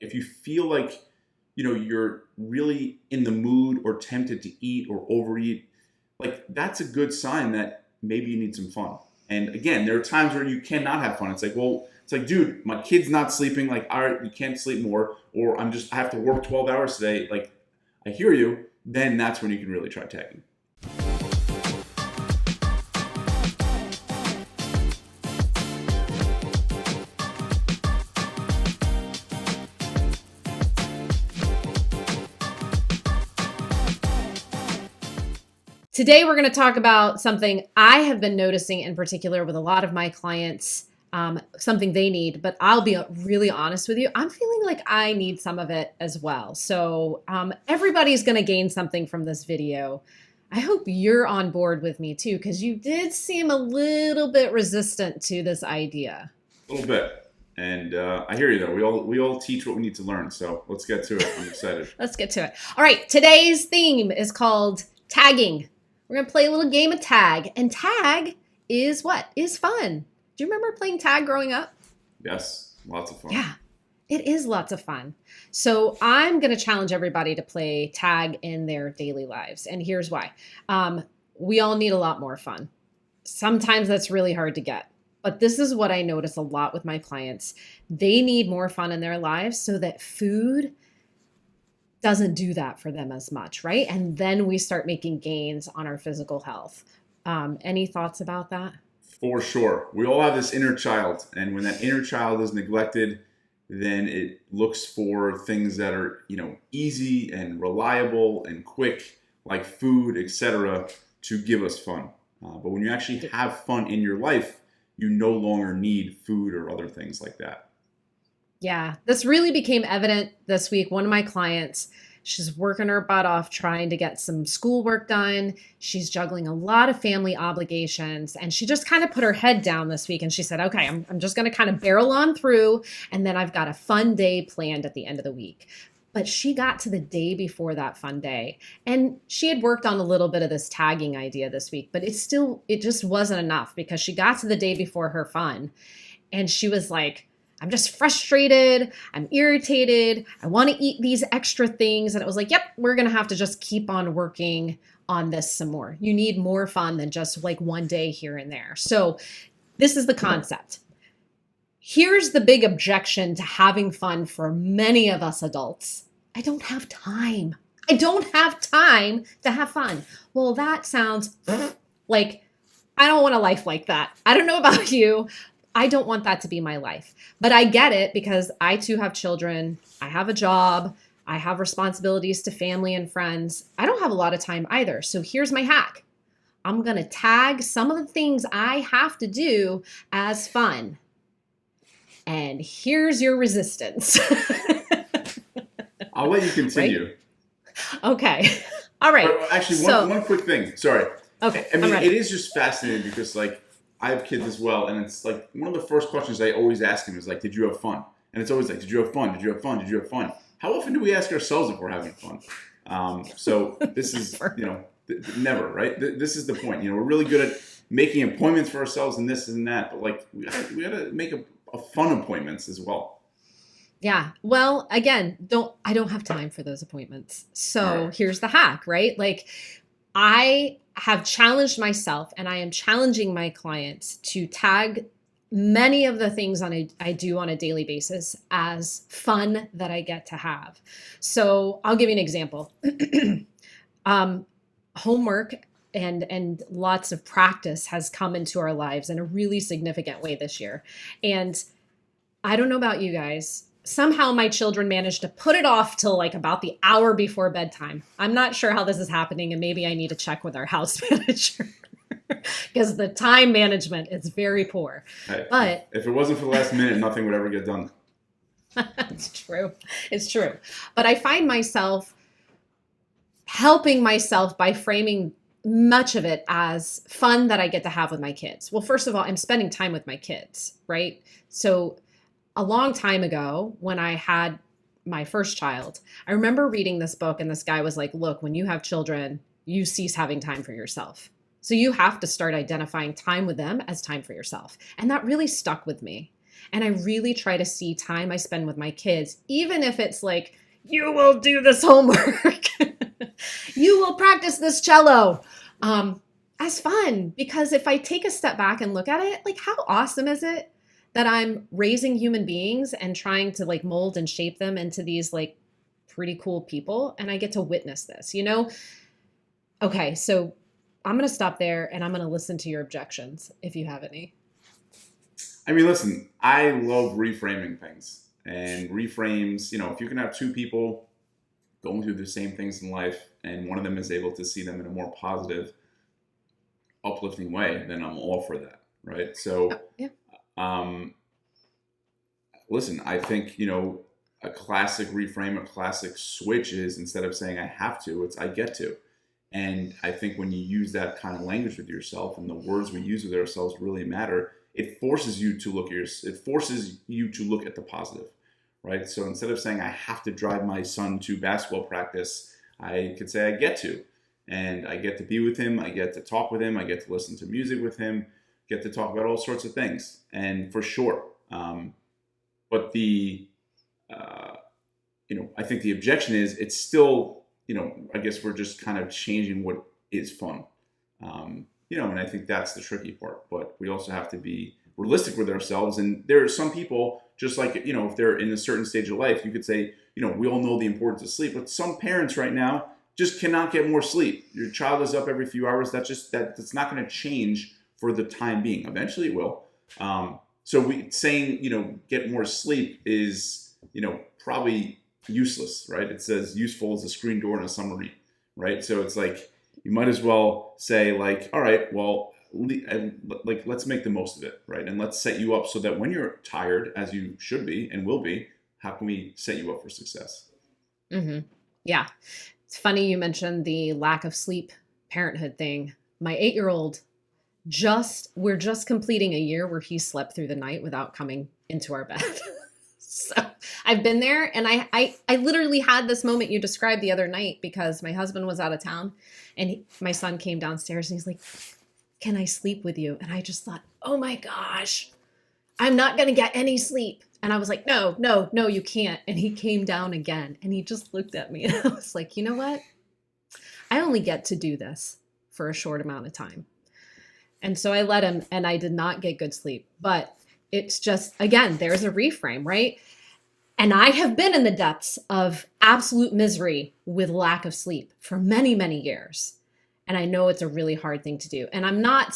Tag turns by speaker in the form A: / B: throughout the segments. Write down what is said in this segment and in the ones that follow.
A: if you feel like, you're really in the mood or tempted to eat or overeat, like that's a good sign that maybe you need some fun. And again, there are times where you cannot have fun. It's like, well, it's like, dude, my kid's not sleeping. Like, all right, you can't sleep more, or I have to work 12 hours today. Like, I hear you. Then that's when you can really try tagging.
B: Today, we're going to talk about something I have been noticing in particular with a lot of my clients, something they need, but I'll be really honest with you. I'm feeling like I need some of it as well. So everybody's going to gain something from this video. I hope you're on board with me too, because you did seem a little bit resistant to this idea.
A: A little bit. And I hear you though. We all teach what we need to learn. So let's get to it. I'm excited.
B: Let's get to it. All right. Today's theme is called tagging. We're going to play a little game of tag. And tag is what? Is fun. Do you remember playing tag growing up?
A: Yes. Lots of fun.
B: Yeah, it is lots of fun. So I'm going to challenge everybody to play tag in their daily lives. And here's why. We all need a lot more fun. Sometimes that's really hard to get. But this is what I notice a lot with my clients. They need more fun in their lives so that food doesn't do that for them as much, right? And then we start making gains on our physical health. Any thoughts about that?
A: For sure. We all have this inner child. And when that inner child is neglected, then it looks for things that are, easy and reliable and quick, like food, etc., to give us fun. But when you actually have fun in your life, you no longer need food or other things like that.
B: Yeah, this really became evident this week. One of my clients, she's working her butt off trying to get some schoolwork done. She's juggling a lot of family obligations, and she just kind of put her head down this week and she said, okay, I'm just going to kind of barrel on through, and then I've got a fun day planned at the end of the week. But she got to the day before that fun day, and she had worked on a little bit of this tagging idea this week, but it just wasn't enough, because she got to the day before her fun and she was like, I'm just frustrated. I'm irritated. I want to eat these extra things. And it was like, yep, we're going to have to just keep on working on this some more. You need more fun than just like one day here and there. So this is the concept. Here's the big objection to having fun for many of us adults. I don't have time. I don't have time to have fun. Well, that sounds like I don't want a life like that. I don't know about you. I don't want that to be my life. But I get it, because I too have children. I have a job. I have responsibilities to family and friends. I don't have a lot of time either. So here's my hack. I'm going to tag some of the things I have to do as fun. And here's your resistance.
A: I'll let you continue.
B: Right? Okay. All right.
A: Actually, one quick thing. Sorry.
B: Okay.
A: I mean, it is just fascinating because, like, I have kids as well, and it's like one of the first questions I always ask them is like, did you have fun? And it's always like, did you have fun? Did you have fun? Did you have fun? How often do we ask ourselves if we're having fun? So this is, never, right? This is the point. We're really good at making appointments for ourselves and this and that, but like we gotta make a fun appointments as well.
B: Yeah. Well, again, I don't have time for those appointments. So here's the hack, right? Like, I have challenged myself, and I am challenging my clients to tag many of the things I do on a daily basis as fun that I get to have. So I'll give you an example. Homework and lots of practice has come into our lives in a really significant way this year. And I don't know about you guys. Somehow my children managed to put it off till like about the hour before bedtime. I'm not sure how this is happening, and maybe I need to check with our house manager because the time management is very poor.
A: Hey,
B: but
A: if it wasn't for the last minute, nothing would ever get done.
B: It's true. It's true. But I find myself helping myself by framing much of it as fun that I get to have with my kids. Well, first of all, I'm spending time with my kids, right? So a long time ago, when I had my first child, I remember reading this book, and this guy was like, look, when you have children, you cease having time for yourself. So you have to start identifying time with them as time for yourself. And that really stuck with me. And I really try to see time I spend with my kids, even if it's like, you will do this homework, you will practice this cello, as fun. Because if I take a step back and look at it, like, how awesome is it that I'm raising human beings and trying to like mold and shape them into these like pretty cool people, and I get to witness this, you know? Okay, so I'm going to stop there and I'm going to listen to your objections if you have any.
A: I mean, listen, I love reframing things. And reframes, if you can have two people going through the same things in life and one of them is able to see them in a more positive, uplifting way, then I'm all for that, right? So,
B: Yeah.
A: Listen, I think, a classic reframe, a classic switch is, instead of saying I have to, it's I get to. And I think when you use that kind of language with yourself, and the words we use with ourselves really matter, it forces you to look at the positive, right? So instead of saying I have to drive my son to basketball practice, I could say I get to. And I get to be with him, I get to talk with him, I get to listen to music with him, get to talk about all sorts of things. And for sure. But I think the objection is it's still, I guess we're just kind of changing what is fun. And I think that's the tricky part. But we also have to be realistic with ourselves. And there are some people, just like, if they're in a certain stage of life, you could say, we all know the importance of sleep. But some parents right now just cannot get more sleep. Your child is up every few hours. That's not going to change for the time being. Eventually it will. So saying, get more sleep is, probably useless, right? It says useful as a screen door in a submarine, right? So it's like, you might as well say like, all right, well, let's make the most of it, right? And let's set you up so that when you're tired, as you should be and will be, how can we set you up for success?
B: Mm-hmm. Yeah. It's funny you mentioned the lack of sleep parenthood thing. My 8-year-old, we're just completing a year where he slept through the night without coming into our bed. So I've been there, and I literally had this moment you described the other night because my husband was out of town, and my son came downstairs and he's like, can I sleep with you? And I just thought, oh my gosh, I'm not going to get any sleep. And I was like, no, you can't. And he came down again and he just looked at me and I was like, you know what? I only get to do this for a short amount of time. And so I let him, and I did not get good sleep. But it's just, again, there's a reframe, right? And I have been in the depths of absolute misery with lack of sleep for many, many years. And I know it's a really hard thing to do. And I'm not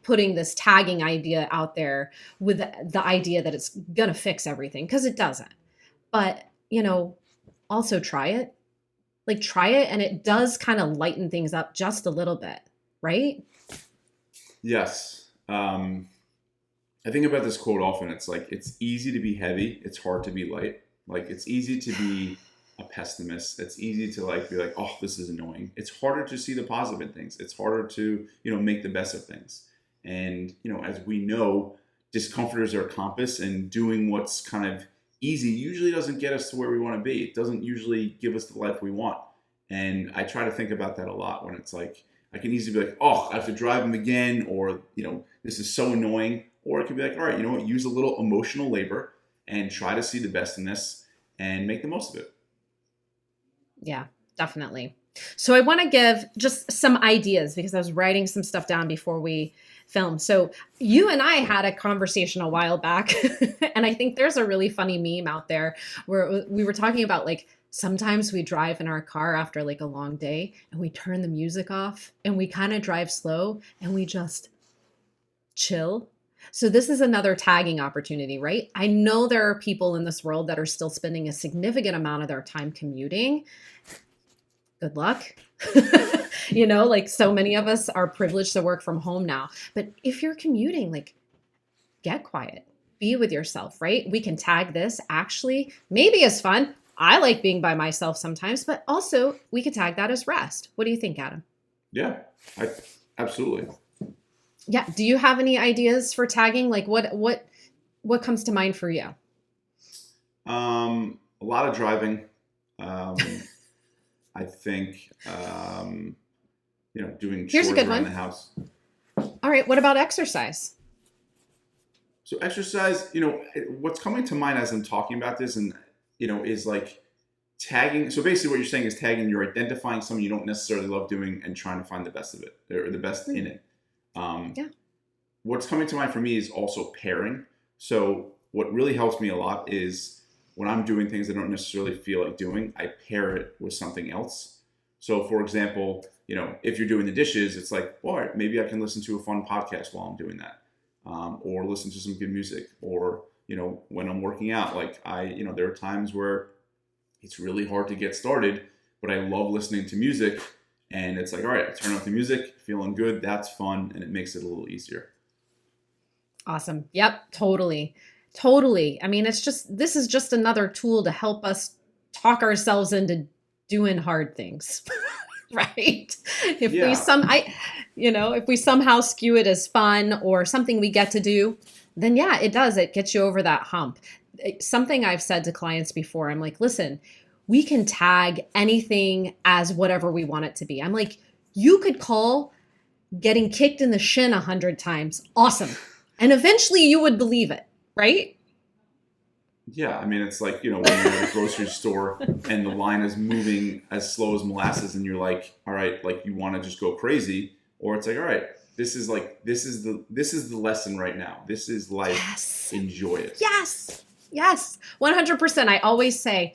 B: putting this tagging idea out there with the idea that it's going to fix everything, because it doesn't. But, also try it. Like, try it, and it does kind of lighten things up just a little bit, right?
A: Yes. I think about this quote often. It's like, it's easy to be heavy. It's hard to be light. Like, it's easy to be a pessimist. It's easy to be like, oh, this is annoying. It's harder to see the positive in things. It's harder to, make the best of things. And, as we know, discomfort is our compass, and doing what's kind of easy usually doesn't get us to where we want to be. It doesn't usually give us the life we want. And I try to think about that a lot when it's like, I can easily be like, oh, I have to drive him again, or, this is so annoying. Or it could be like, all right, you know what, use a little emotional labor and try to see the best in this and make the most of it.
B: Yeah, definitely. So I want to give just some ideas because I was writing some stuff down before we filmed. So you and I had a conversation a while back, and I think there's a really funny meme out there where we were talking about like, sometimes we drive in our car after like a long day and we turn the music off and we kind of drive slow and we just chill. So this is another tagging opportunity, right? I know there are people in this world that are still spending a significant amount of their time commuting. Good luck. Like, so many of us are privileged to work from home now. But if you're commuting, like, get quiet, be with yourself, right? We can tag this actually maybe as fun. I like being by myself sometimes, but also we could tag that as rest. What do you think, Adam?
A: Yeah, absolutely.
B: Yeah. Do you have any ideas for tagging? Like, what comes to mind for you?
A: A lot of driving. I think, doing
B: Here's
A: chores
B: a good
A: around
B: one.
A: the house.
B: All right. What about exercise?
A: So exercise, what's coming to mind as I'm talking about this, and is like tagging. So basically, what you're saying is tagging. You're identifying something you don't necessarily love doing and trying to find the best of it or the best in it.
B: Yeah.
A: What's coming to mind for me is also pairing. So what really helps me a lot is when I'm doing things I don't necessarily feel like doing, I pair it with something else. So for example, if you're doing the dishes, it's like, all right, maybe I can listen to a fun podcast while I'm doing that, or listen to some good music, or when I'm working out, like there are times where it's really hard to get started, but I love listening to music, and it's like, all right, I turn off the music, feeling good, that's fun, and it makes it a little easier.
B: Awesome. Yep. Totally. Totally. I mean, this is just another tool to help us talk ourselves into doing hard things. Right. If we somehow skew it as fun or something we get to do, then yeah, it does. It gets you over that hump. Something I've said to clients before, I'm like, listen, we can tag anything as whatever we want it to be. I'm like, you could call getting kicked in the shin 100 times awesome. And eventually you would believe it, right?
A: Yeah, I mean, it's like, when you're at a grocery store and the line is moving as slow as molasses and you're like, all right, like you want to just go crazy, or it's like, all right, this is the lesson right now. This is life.
B: Yes.
A: Enjoy it.
B: Yes. Yes. 100%. I always say,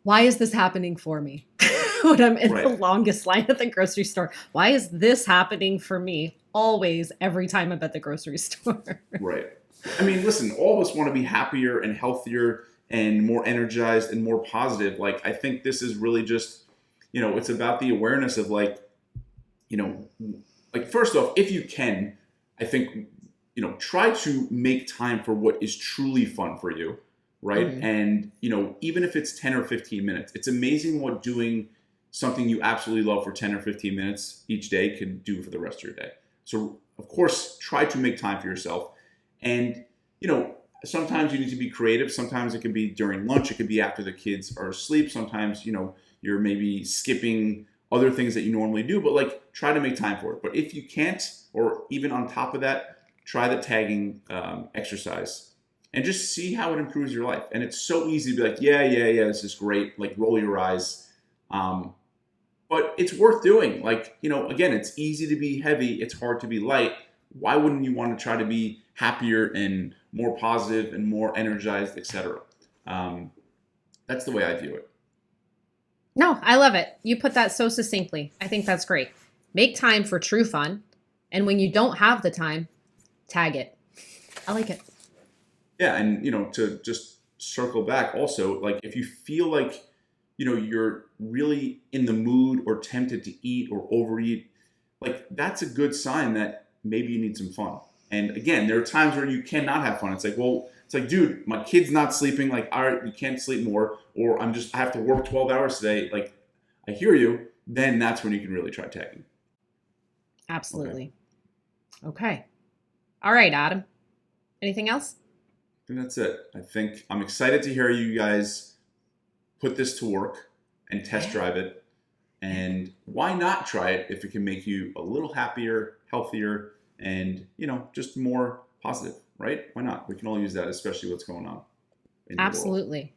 B: why is this happening for me? When I'm in the longest line at the grocery store, why is this happening for me? Always, every time I'm at the grocery store.
A: Right. I mean, listen, all of us want to be happier and healthier and more energized and more positive. Like, I think this is really just, it's about the awareness of like first off, if you can, I think, try to make time for what is truly fun for you. Right. Mm-hmm. And, even if it's 10 or 15 minutes, it's amazing what doing something you absolutely love for 10 or 15 minutes each day can do for the rest of your day. So, of course, try to make time for yourself. And, sometimes you need to be creative. Sometimes it can be during lunch. It could be after the kids are asleep. Sometimes, you're maybe skipping other things that you normally do, but like try to make time for it. But if you can't, or even on top of that, try the tagging exercise and just see how it improves your life. And it's so easy to be like, yeah, this is great. Like roll your eyes. But it's worth doing. Like, again, it's easy to be heavy. It's hard to be light. Why wouldn't you want to try to be happier and more positive and more energized, etc.? That's the way I view it.
B: No, I love it. You put that so succinctly. I think that's great. Make time for true fun. And when you don't have the time, tag it. I like it.
A: Yeah. And, to just circle back also, like if you feel like, you're really in the mood or tempted to eat or overeat, like that's a good sign that maybe you need some fun. And again, there are times where you cannot have fun. It's like, dude, my kid's not sleeping. Like, all right, you can't sleep more, or I have to work 12 hours today. Like, I hear you. Then that's when you can really try tagging.
B: Absolutely. Okay. All right, Adam. Anything else?
A: I think that's it. I think I'm excited to hear you guys put this to work and test drive it. And why not try it if it can make you a little happier, healthier, and, just more positive, right? Why not? We can all use that, especially what's going on in the world.
B: Absolutely.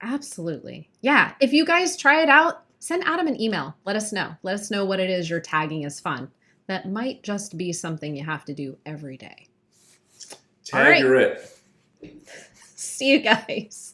B: Absolutely. Yeah. If you guys try it out, send Adam an email. Let us know. Let us know what it is you're tagging as fun. That might just be something you have to do every day.
A: Tag your it.
B: See you guys.